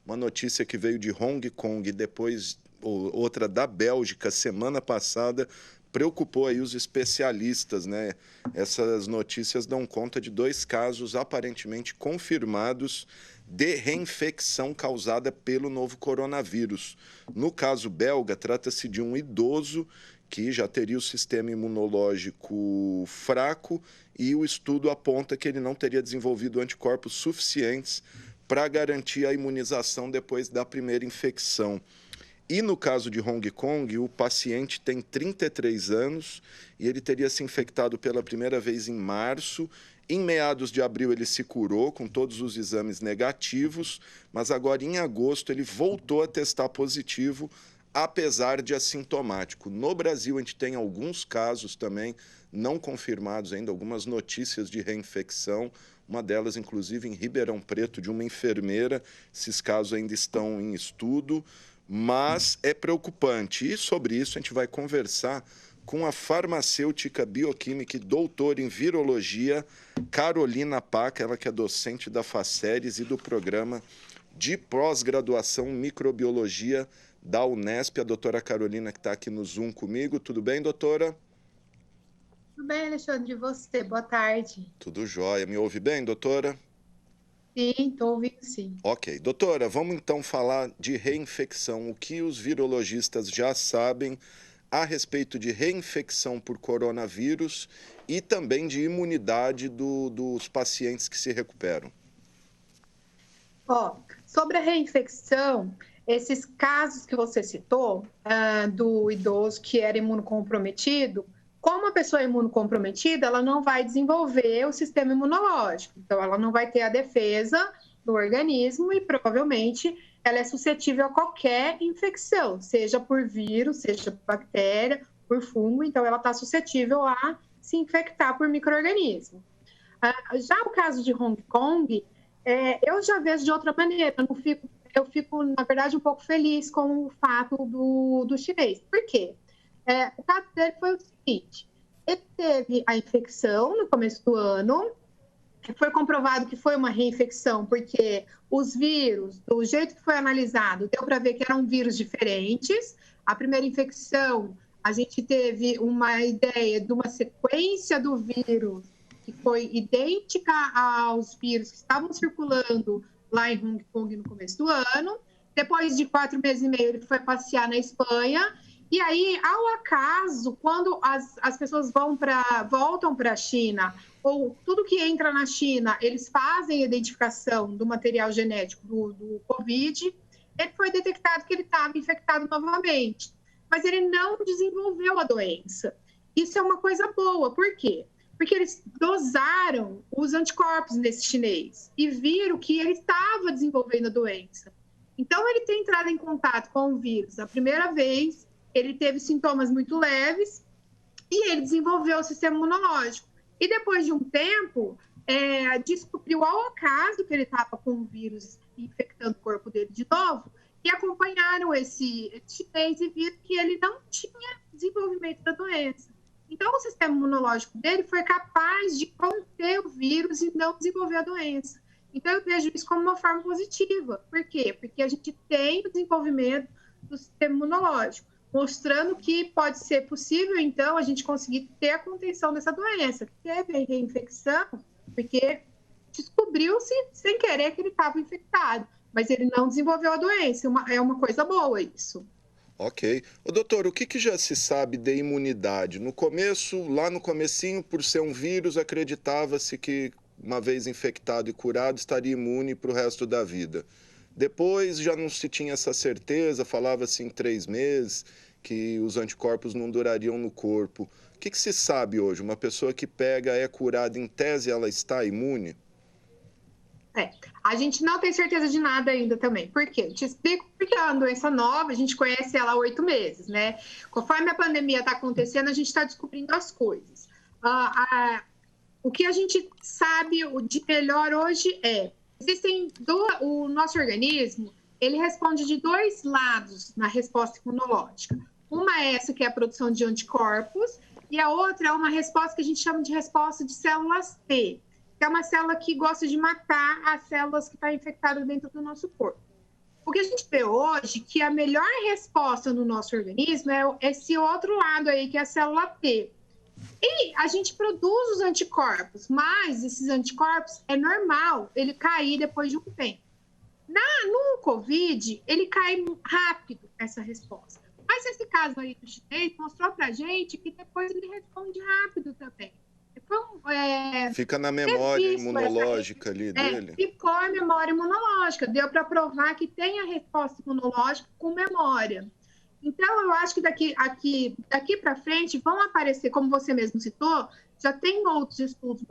uma notícia que veio de Hong Kong e depois outra da Bélgica semana passada, preocupou aí os especialistas, né? Essas notícias dão conta de 2 casos aparentemente confirmados de reinfecção causada pelo novo coronavírus. No caso belga, trata-se de um idoso que já teria o sistema imunológico fraco e o estudo aponta que ele não teria desenvolvido anticorpos suficientes para garantir a imunização depois da primeira infecção. E no caso de Hong Kong, o paciente tem 33 anos e ele teria se infectado pela primeira vez em março. Em meados de abril ele se curou com todos os exames negativos, mas agora em agosto ele voltou a testar positivo, apesar de assintomático. No Brasil a gente tem alguns casos também não confirmados ainda, algumas notícias de reinfecção, uma delas inclusive em Ribeirão Preto, de uma enfermeira. Esses casos ainda estão em estudo, mas é preocupante. E sobre isso a gente vai conversar com a farmacêutica bioquímica e doutora em virologia, Carolina Paca, ela que é docente da FACERES e do programa de pós-graduação em microbiologia da Unesp. A doutora Carolina que está aqui no Zoom comigo. Tudo bem, doutora? Tudo bem, Alexandre, e você? Boa tarde. Tudo jóia. Me ouve bem, doutora? Sim, estou ouvindo sim. Ok. Doutora, vamos então falar de reinfecção. O que os virologistas já sabem a respeito de reinfecção por coronavírus e também de imunidade dos pacientes que se recuperam? Sobre a reinfecção, esses casos que você citou, do idoso que era imunocomprometido, como a pessoa é imunocomprometida, ela não vai desenvolver o sistema imunológico, então ela não vai ter a defesa do organismo e provavelmente ela é suscetível a qualquer infecção, seja por vírus, seja por bactéria, por fungo, então ela está suscetível a se infectar por micro-organismo. Já o caso de Hong Kong, eu já vejo de outra maneira, eu fico, na verdade, um pouco feliz com o fato do chinês. Por quê? O caso dele foi o seguinte, ele teve a infecção no começo do ano, foi comprovado que foi uma reinfecção, porque os vírus, do jeito que foi analisado, deu para ver que eram vírus diferentes. A primeira infecção, a gente teve uma ideia de uma sequência do vírus que foi idêntica aos vírus que estavam circulando lá em Hong Kong no começo do ano. Depois de 4 meses e meio, ele foi passear na Espanha. E aí, ao acaso, quando as pessoas voltam para a China, ou tudo que entra na China, eles fazem a identificação do material genético do Covid, ele foi detectado que ele estava infectado novamente, mas ele não desenvolveu a doença. Isso é uma coisa boa, por quê? Porque eles dosaram os anticorpos nesse chinês e viram que ele estava desenvolvendo a doença. Então, ele tem entrado em contato com o vírus a primeira vez, ele teve sintomas muito leves e ele desenvolveu o sistema imunológico. E depois de um tempo, descobriu ao acaso que ele estava com o vírus infectando o corpo dele de novo e acompanharam esse chinês e viram que ele não tinha desenvolvimento da doença. Então, o sistema imunológico dele foi capaz de conter o vírus e não desenvolver a doença. Então, eu vejo isso como uma forma positiva. Por quê? Porque a gente tem o desenvolvimento do sistema imunológico, mostrando que pode ser possível, então, a gente conseguir ter a contenção dessa doença. Teve a reinfecção, porque descobriu-se sem querer que ele estava infectado, mas ele não desenvolveu a doença. É uma coisa boa isso. Ok. Doutor, o que já se sabe de imunidade? No começo, lá no comecinho, por ser um vírus, acreditava-se que, uma vez infectado e curado, estaria imune para o resto da vida. Depois já não se tinha essa certeza, falava-se em 3 meses que os anticorpos não durariam no corpo. O que se sabe hoje? Uma pessoa que pega, é curada, em tese, ela está imune? A gente não tem certeza de nada ainda também. Por quê? Eu te explico porque é uma doença nova, a gente conhece ela há 8 meses, né? Conforme a pandemia está acontecendo, a gente está descobrindo as coisas. O que a gente sabe de melhor hoje o nosso organismo, ele responde de 2 lados na resposta imunológica. Uma é essa que é a produção de anticorpos e a outra é uma resposta que a gente chama de resposta de células T, que é uma célula que gosta de matar as células que estão infectadas dentro do nosso corpo. O que a gente vê hoje que a melhor resposta no nosso organismo é esse outro lado aí, que é a célula T. E a gente produz os anticorpos, mas esses anticorpos é normal ele cair depois de um tempo. No Covid, ele cai rápido, essa resposta. Mas esse caso aí do chinês mostrou pra gente que depois ele responde rápido também. Então, fica na memória imunológica ali dele? Ficou a memória imunológica. Deu para provar que tem a resposta imunológica com memória. Então, eu acho que daqui para frente vão aparecer, como você mesmo citou, já tem outros estudos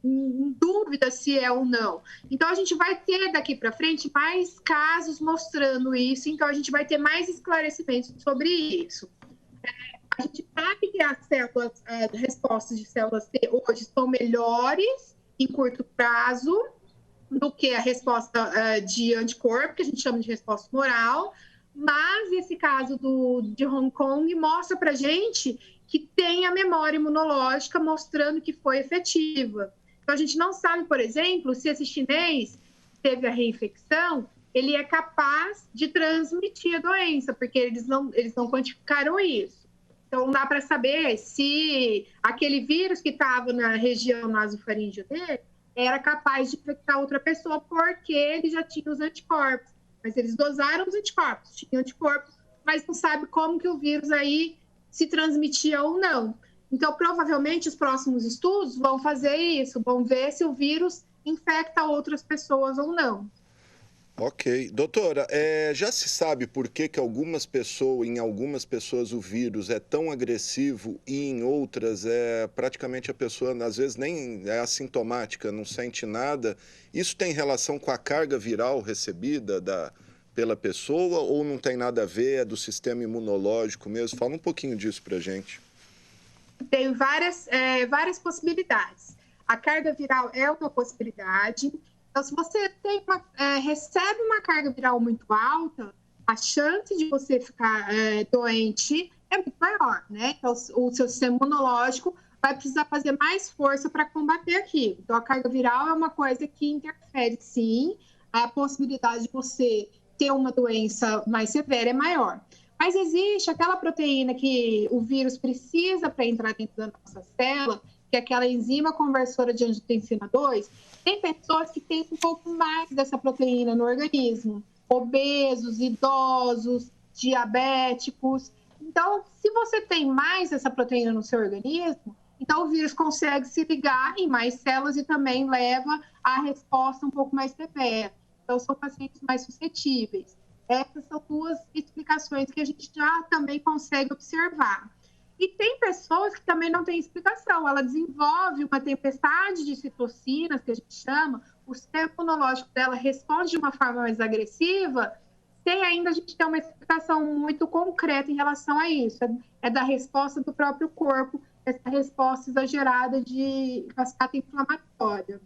em dúvida se é ou não. Então, a gente vai ter daqui para frente mais casos mostrando isso, então a gente vai ter mais esclarecimentos sobre isso. A gente sabe que as células, respostas de células T hoje são melhores em curto prazo do que a resposta de anticorpo, que a gente chama de resposta humoral, mas esse caso de Hong Kong mostra para a gente que tem a memória imunológica mostrando que foi efetiva. Então, a gente não sabe, por exemplo, se esse chinês teve a reinfecção, ele é capaz de transmitir a doença, porque eles não quantificaram isso. Então, não dá para saber se aquele vírus que estava na região nasofaríngea dele era capaz de infectar outra pessoa, porque ele já tinha os anticorpos. Mas eles dosaram os anticorpos, tinham anticorpos, mas não sabe como que o vírus aí se transmitia ou não. Então, provavelmente, os próximos estudos vão fazer isso, vão ver se o vírus infecta outras pessoas ou não. Ok. Doutora, já se sabe por que em algumas pessoas o vírus é tão agressivo e em outras praticamente a pessoa, às vezes, nem é assintomática, não sente nada. Isso tem relação com a carga viral recebida pela pessoa ou não tem nada a ver, é do sistema imunológico mesmo? Fala um pouquinho disso pra gente. Tem várias possibilidades. A carga viral é uma possibilidade. Então, se você recebe uma carga viral muito alta, a chance de você ficar doente é muito maior, né? Então, o seu sistema imunológico vai precisar fazer mais força para combater aquilo. Então, a carga viral é uma coisa que interfere, sim. A possibilidade de você ter uma doença mais severa é maior. Mas existe aquela proteína que o vírus precisa para entrar dentro da nossa célula, que é aquela enzima conversora de angiotensina 2, tem pessoas que têm um pouco mais dessa proteína no organismo, obesos, idosos, diabéticos. Então, se você tem mais dessa proteína no seu organismo, então o vírus consegue se ligar em mais células e também leva a resposta um pouco mais severa. Então, são pacientes mais suscetíveis. Essas são duas explicações que a gente já também consegue observar. E tem pessoas que também não têm explicação. Ela desenvolve uma tempestade de citocinas, que a gente chama, o sistema imunológico dela responde de uma forma mais agressiva, sem ainda a gente ter uma explicação muito concreta em relação a isso. É da resposta do próprio corpo, essa resposta exagerada de cascata inflamatória.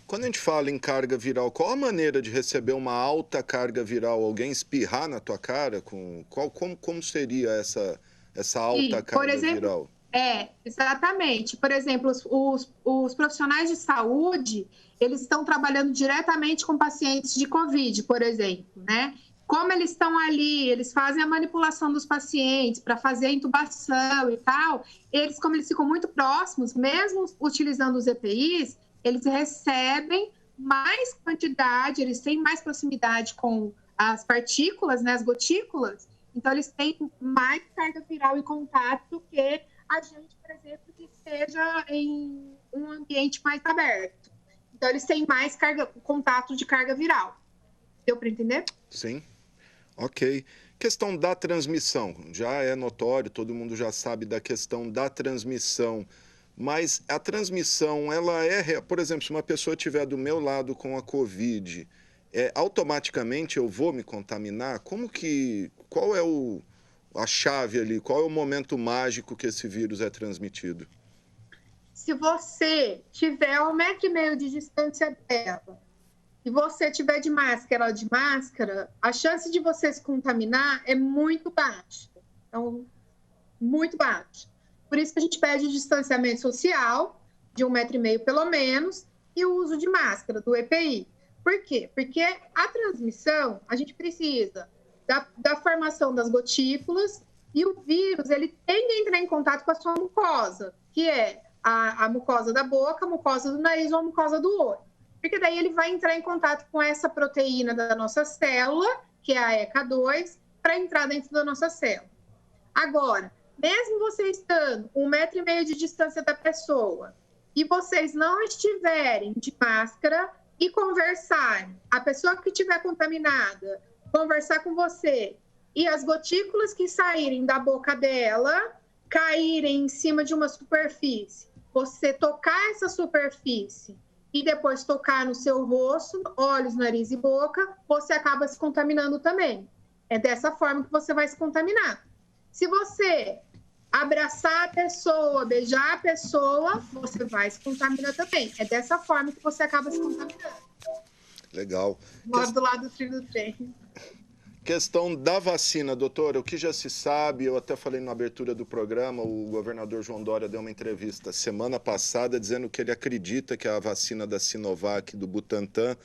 Quando a gente fala em carga viral, qual a maneira de receber uma alta carga viral? Alguém espirrar na tua cara? Como seria essa alta carga viral? Exatamente. Por exemplo, os profissionais de saúde, eles estão trabalhando diretamente com pacientes de Covid, por exemplo, né? Como eles estão ali, eles fazem a manipulação dos pacientes para fazer a intubação e tal, como eles ficam muito próximos, mesmo utilizando os EPIs, eles recebem mais quantidade, eles têm mais proximidade com as partículas, né, as gotículas, então eles têm mais carga viral em contato do que a gente, por exemplo, que esteja em um ambiente mais aberto. Então, eles têm mais contato de carga viral. Deu para entender? Sim. Ok. Questão da transmissão. Já é notório, todo mundo já sabe da questão da transmissão. Mas a transmissão, ela por exemplo, se uma pessoa estiver do meu lado com a Covid, automaticamente eu vou me contaminar? Qual é a chave ali? Qual é o momento mágico que esse vírus é transmitido? Se você tiver 1,5 metro de distância dela e você tiver de máscara, a chance de você se contaminar é muito baixa. Então, muito baixa. Por isso que a gente pede o distanciamento social, de 1,5 metro pelo menos, e o uso de máscara, do EPI. Por quê? Porque a transmissão, a gente precisa da formação das gotículas e o vírus, ele tende a entrar em contato com a sua mucosa, que é a mucosa da boca, a mucosa do nariz ou a mucosa do olho. Porque daí ele vai entrar em contato com essa proteína da nossa célula, que é a ECA2, para entrar dentro da nossa célula. Agora, mesmo você estando 1,5 metro de distância da pessoa e vocês não estiverem de máscara e conversarem, a pessoa que estiver contaminada conversar com você e as gotículas que saírem da boca dela caírem em cima de uma superfície, você tocar essa superfície e depois tocar no seu rosto, olhos, nariz e boca, você acaba se contaminando também. É dessa forma que você vai se contaminar. Se você abraçar a pessoa, beijar a pessoa, você vai se contaminar também. É dessa forma que você acaba se contaminando. Legal. Moro do lado do trilho do trem. Questão da vacina, doutora, o que já se sabe, eu até falei na abertura do programa, o governador João Dória deu uma entrevista semana passada dizendo que ele acredita que a vacina da Sinovac do Butantan,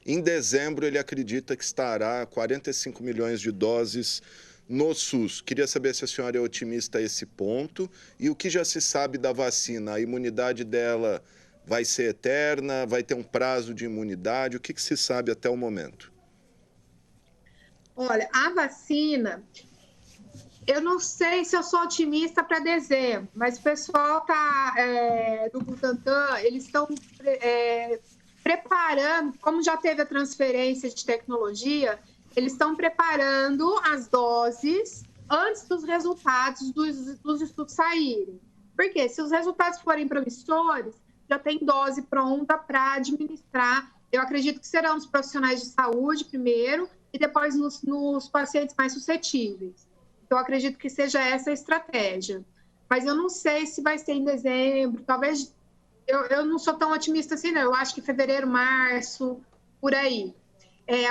em dezembro, ele acredita que estará 45 milhões de doses no SUS. Queria saber se a senhora é otimista a esse ponto e o que já se sabe da vacina, a imunidade dela vai ser eterna, vai ter um prazo de imunidade, o que se sabe até o momento? Olha, a vacina, eu não sei se eu sou otimista para dezembro, mas o pessoal do Butantan, eles estão preparando, como já teve a transferência de tecnologia, eles estão preparando as doses antes dos resultados dos estudos saírem. Porque se os resultados forem promissores, já tem dose pronta para administrar. Eu acredito que serão os profissionais de saúde primeiro, e depois nos pacientes mais suscetíveis. Então, eu acredito que seja essa a estratégia. Mas eu não sei se vai ser em dezembro, talvez... Eu não sou tão otimista assim, não. Eu acho que fevereiro, março, por aí.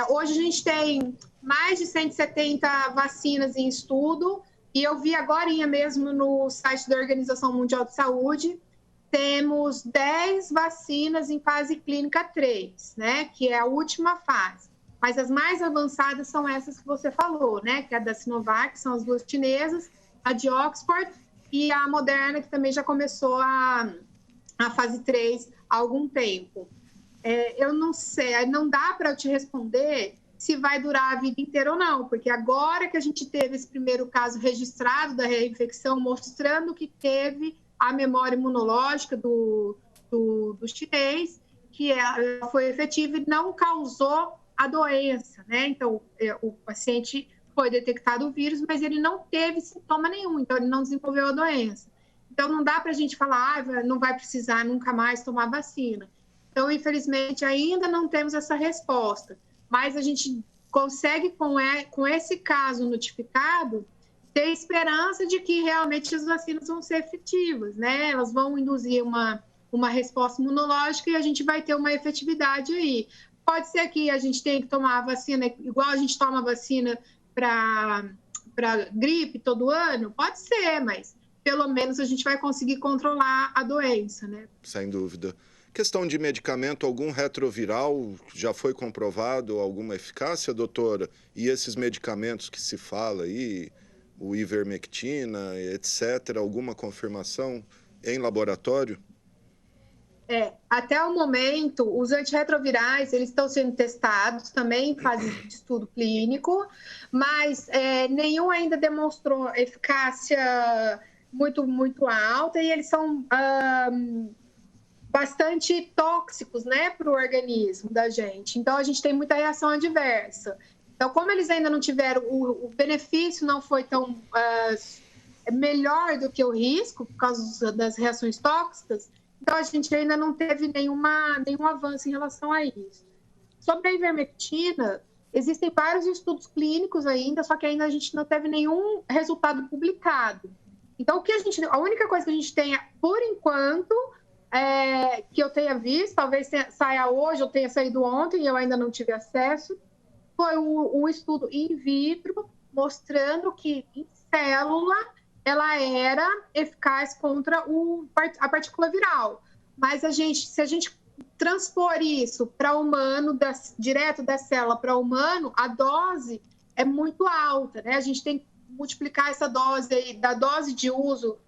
Hoje a gente tem mais de 170 vacinas em estudo, e eu vi agora mesmo no site da Organização Mundial de Saúde, temos 10 vacinas em fase clínica 3, né, que é a última fase. Mas as mais avançadas são essas que você falou, né? Que é a da Sinovac, são as duas chinesas, a de Oxford e a Moderna, que também já começou a fase 3 há algum tempo. Eu não sei, não dá para eu te responder se vai durar a vida inteira ou não, porque agora que a gente teve esse primeiro caso registrado da reinfecção, mostrando que teve a memória imunológica do chinês, que foi efetiva e não causou a doença, né? Então, o paciente foi detectado o vírus, mas ele não teve sintoma nenhum, então ele não desenvolveu a doença. Então, não dá para a gente falar, não vai precisar nunca mais tomar vacina. Então, infelizmente, ainda não temos essa resposta, mas a gente consegue, com esse caso notificado, ter esperança de que realmente as vacinas vão ser efetivas, né? Elas vão induzir uma resposta imunológica e a gente vai ter uma efetividade aí. Pode ser que a gente tenha que tomar a vacina igual a gente toma a vacina para gripe todo ano? Pode ser, mas pelo menos a gente vai conseguir controlar a doença, né? Sem dúvida. Questão de medicamento, algum retroviral já foi comprovado alguma eficácia, doutora? E esses medicamentos que se fala aí, o ivermectina, etc., alguma confirmação em laboratório? Até o momento, os antirretrovirais, eles estão sendo testados também em fase de estudo clínico, mas nenhum ainda demonstrou eficácia muito, muito alta e eles são bastante tóxicos, né, para o organismo da gente. Então, a gente tem muita reação adversa. Então, como eles ainda não tiveram, o benefício não foi tão melhor do que o risco, por causa das reações tóxicas, então a gente ainda não teve nenhum avanço em relação a isso. Sobre a ivermectina, existem vários estudos clínicos ainda, só que ainda a gente não teve nenhum resultado publicado. Então, a única coisa que a gente tem, por enquanto, que eu tenha visto, talvez saia hoje ou tenha saído ontem e eu ainda não tive acesso, foi um estudo in vitro mostrando que em célula ela era eficaz contra a partícula viral. Mas se a gente transpor isso para humano, direto da célula para humano, a dose é muito alta, né? A gente tem que multiplicar essa dose aí, da dose de uso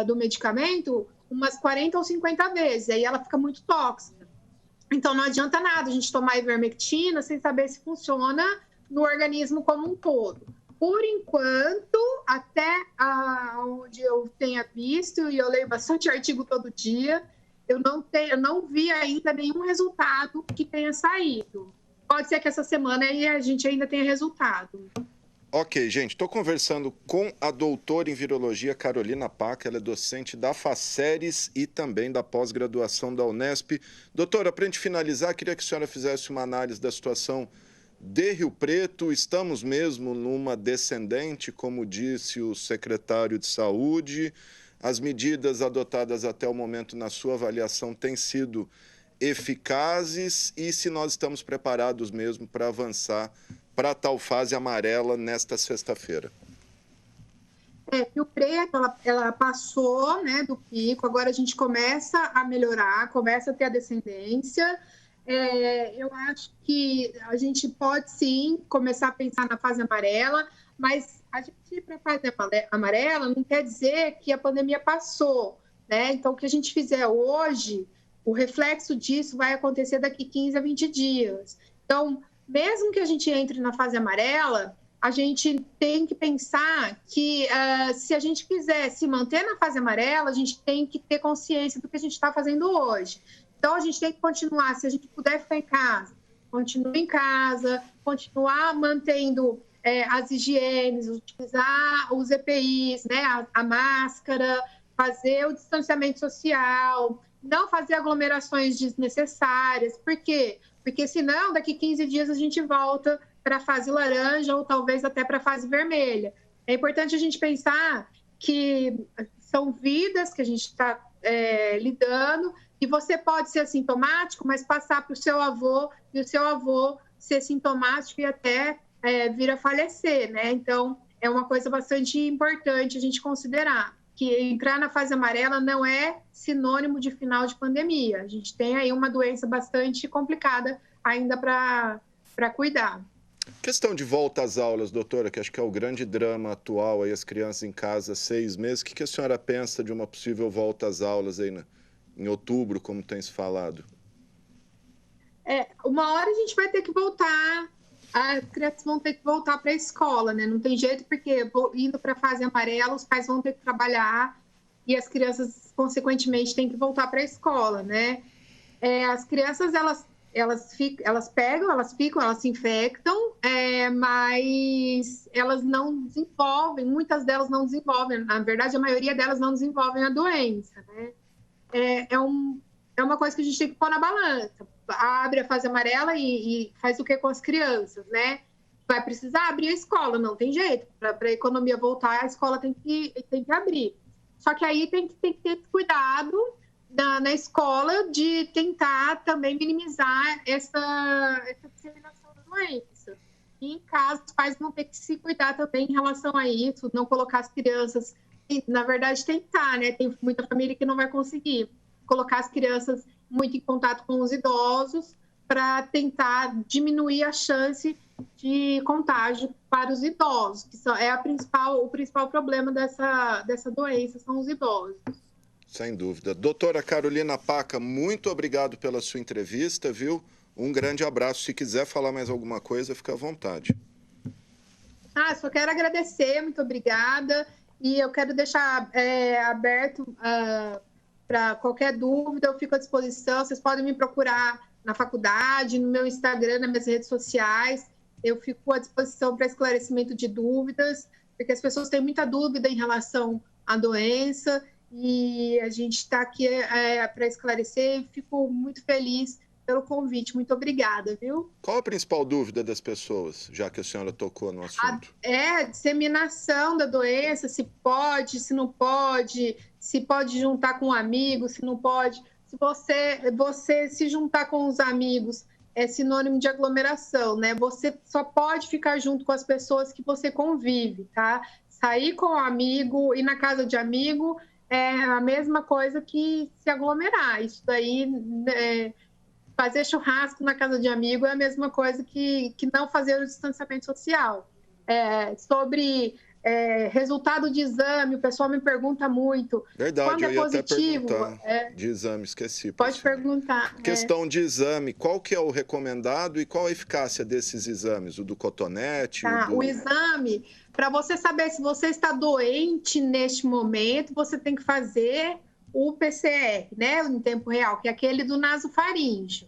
do medicamento umas 40 ou 50 vezes, aí ela fica muito tóxica. Então, não adianta nada a gente tomar ivermectina sem saber se funciona no organismo como um todo. Por enquanto, até onde eu tenha visto, e eu leio bastante artigo todo dia, eu não vi ainda nenhum resultado que tenha saído. Pode ser que essa semana aí a gente ainda tenha resultado. Ok, gente, estou conversando com a doutora em virologia Carolina Paca, ela é docente da Faceres e também da pós-graduação da Unesp. Doutora, para a gente finalizar, queria que a senhora fizesse uma análise da situação de Rio Preto. Estamos mesmo numa descendente, como disse o secretário de Saúde. As medidas adotadas até o momento, na sua avaliação, têm sido eficazes e se nós estamos preparados mesmo para avançar para a tal fase amarela nesta sexta-feira? Rio Preto, ela passou, né, do pico, agora a gente começa a melhorar, começa a ter a descendência. Eu acho que a gente pode, sim, começar a pensar na fase amarela, mas a gente ir para a fase amarela não quer dizer que a pandemia passou, né? Então, o que a gente fizer hoje, o reflexo disso vai acontecer daqui 15 a 20 dias. Então, mesmo que a gente entre na fase amarela, a gente tem que pensar que se a gente quiser se manter na fase amarela, a gente tem que ter consciência do que a gente está fazendo hoje. Então, a gente tem que continuar, se a gente puder ficar em casa, continue em casa, continuar mantendo as higienes, utilizar os EPIs, né, a máscara, fazer o distanciamento social, não fazer aglomerações desnecessárias. Por quê? Porque senão, daqui 15 dias, a gente volta para a fase laranja ou talvez até para a fase vermelha. É importante a gente pensar que são vidas que a gente está lidando e você pode ser assintomático, mas passar para o seu avô e o seu avô ser sintomático e até vir a falecer, né? Então, é uma coisa bastante importante a gente considerar, que entrar na fase amarela não é sinônimo de final de pandemia. A gente tem aí uma doença bastante complicada ainda para cuidar. Questão de volta às aulas, doutora, que acho que é o grande drama atual, aí as crianças em casa 6 meses. O que a senhora pensa de uma possível volta às aulas aí em outubro, como tem se falado? Uma hora a gente vai ter que voltar, as crianças vão ter que voltar para a escola, né? Não tem jeito, porque indo para a fase amarela, os pais vão ter que trabalhar e as crianças, consequentemente, têm que voltar para a escola, né? As crianças, elas se infectam, mas elas não desenvolvem, muitas delas não desenvolvem, na verdade, a maioria delas não desenvolvem a doença, né? É uma coisa que a gente tem que pôr na balança. Abre a fase amarela e faz o que com as crianças, né? Vai precisar abrir a escola, não tem jeito. Para a economia voltar, a escola tem que abrir. Só que aí tem que ter cuidado na escola de tentar também minimizar essa disseminação da doença. E em casa, os pais vão ter que se cuidar também em relação a isso, não colocar as crianças, na verdade tentar, né? Tem muita família que não vai conseguir colocar as crianças muito em contato com os idosos para tentar diminuir a chance de contágio para os idosos, que o principal problema dessa doença são os idosos. Sem dúvida. Doutora Carolina Paca, muito obrigado pela sua entrevista, viu? Um grande abraço. Se quiser falar mais alguma coisa, fica à vontade. Só quero agradecer, muito obrigada. E eu quero deixar aberto para qualquer dúvida, eu fico à disposição. Vocês podem me procurar na faculdade, no meu Instagram, nas minhas redes sociais. Eu fico à disposição para esclarecimento de dúvidas, porque as pessoas têm muita dúvida em relação à doença e a gente está aqui para esclarecer e fico muito feliz pelo convite. Muito obrigada, viu? Qual a principal dúvida das pessoas, já que a senhora tocou no assunto? A disseminação da doença, se pode, se não pode, se pode juntar com um amigo, se não pode. Se você se juntar com os amigos é sinônimo de aglomeração, né? Você só pode ficar junto com as pessoas que você convive, tá? Sair com um amigo, ir na casa de amigo é a mesma coisa que se aglomerar. Isso daí, fazer churrasco na casa de amigo é a mesma coisa que não fazer o distanciamento social. Sobre resultado de exame, o pessoal me pergunta muito. Verdade, Quando é eu ia até positivo, perguntar de exame, esqueci. pode perguntar. Questão de exame, qual que é o recomendado e qual a eficácia desses exames? O do cotonete, Tá, o exame, para você saber se você está doente neste momento, você tem que fazer o PCR, né, em tempo real, que é aquele do nasofaríngeo.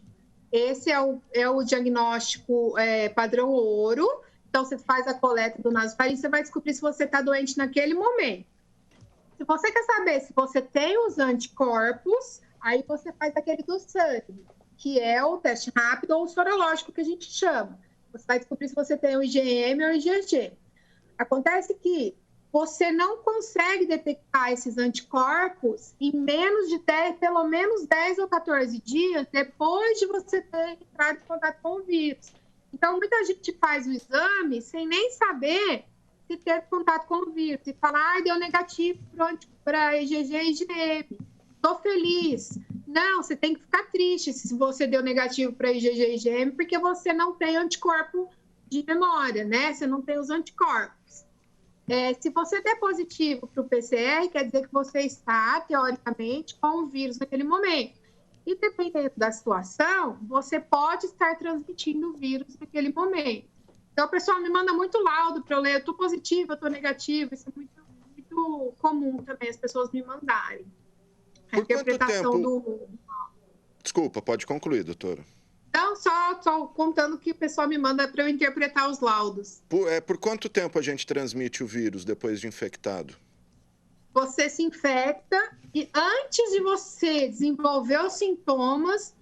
Esse é o diagnóstico padrão ouro. Então, você faz a coleta do nasofaríngeo, você vai descobrir se você está doente naquele momento. Se você quer saber se você tem os anticorpos, aí você faz aquele do sangue, que é o teste rápido ou sorológico que a gente chama. Você vai descobrir se você tem o IgM ou o IgG. Acontece que você não consegue detectar esses anticorpos em menos de 10, pelo menos 10 ou 14 dias depois de você ter entrado em contato com o vírus. Então, muita gente faz o exame sem nem saber se teve contato com o vírus e fala, deu negativo para IgG e IgM. Estou feliz. Não, você tem que ficar triste se você deu negativo para IgG e IgM, porque você não tem anticorpo de memória, né? Você não tem os anticorpos. Se você der positivo para o PCR, quer dizer que você está, teoricamente, com o vírus naquele momento. E dependendo da situação, você pode estar transmitindo o vírus naquele momento. Então, o pessoal me manda muito laudo para eu ler, eu estou positiva, eu estou negativa, isso é muito, muito comum também as pessoas me mandarem. A interpretação do... Desculpa, pode concluir, doutora. Não, só contando que o pessoal me manda para eu interpretar os laudos. Por quanto tempo a gente transmite o vírus depois de infectado? Você se infecta e antes de você desenvolver os sintomas,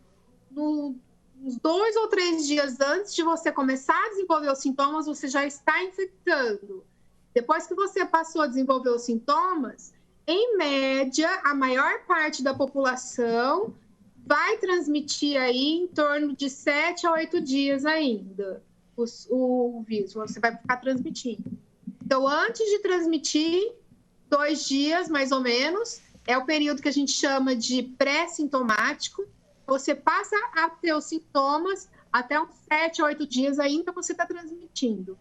uns 2 ou 3 dias antes de você começar a desenvolver os sintomas, você já está infectando. Depois que você passou a desenvolver os sintomas, em média, a maior parte da população vai transmitir aí em torno de 7 a 8 dias ainda o vírus, você vai ficar transmitindo. Então, antes de transmitir, 2 dias, mais ou menos, é o período que a gente chama de pré-sintomático. Você passa a ter os sintomas, até uns 7 a 8 dias ainda você está transmitindo.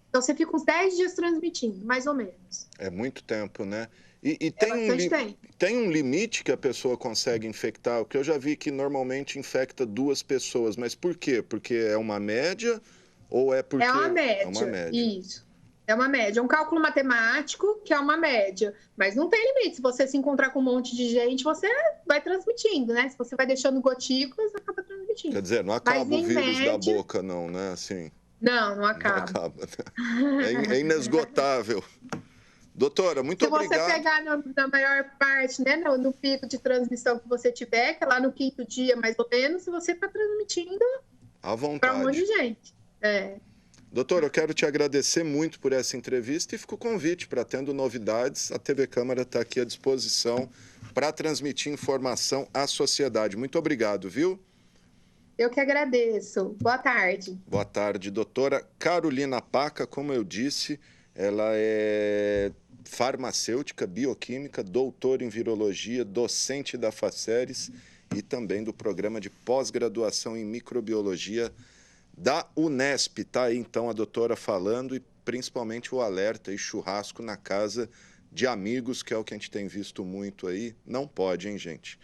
Então, você fica uns 10 dias transmitindo, mais ou menos. É muito tempo, né? E tem um limite que a pessoa consegue infectar? Porque eu já vi que normalmente infecta 2 pessoas, mas por quê? Porque é uma média ou é porque... É uma média, isso. É uma média, um cálculo matemático que é uma média, mas não tem limite. Se você se encontrar com um monte de gente, você vai transmitindo, né? Se você vai deixando gotículas, acaba transmitindo. Quer dizer, não acaba o vírus da boca, não, né? Assim, não acaba. Não acaba, né? É inesgotável. Doutora, muito obrigado. Se você pegar na maior parte, né, no pico de transmissão que você tiver, que é lá no 5º dia, mais ou menos, você está transmitindo à vontade para um monte de gente. Doutora, eu quero te agradecer muito por essa entrevista e fica o convite para, tendo novidades, a TV Câmara está aqui à disposição para transmitir informação à sociedade. Muito obrigado, viu? Eu que agradeço. Boa tarde. Boa tarde, doutora Carolina Paca. Como eu disse, ela é farmacêutica, bioquímica, doutora em virologia, docente da Faceres e também do programa de pós-graduação em microbiologia da Unesp. Tá aí então a doutora falando e principalmente o alerta e churrasco na casa de amigos, que é o que a gente tem visto muito aí. Não pode, hein, gente?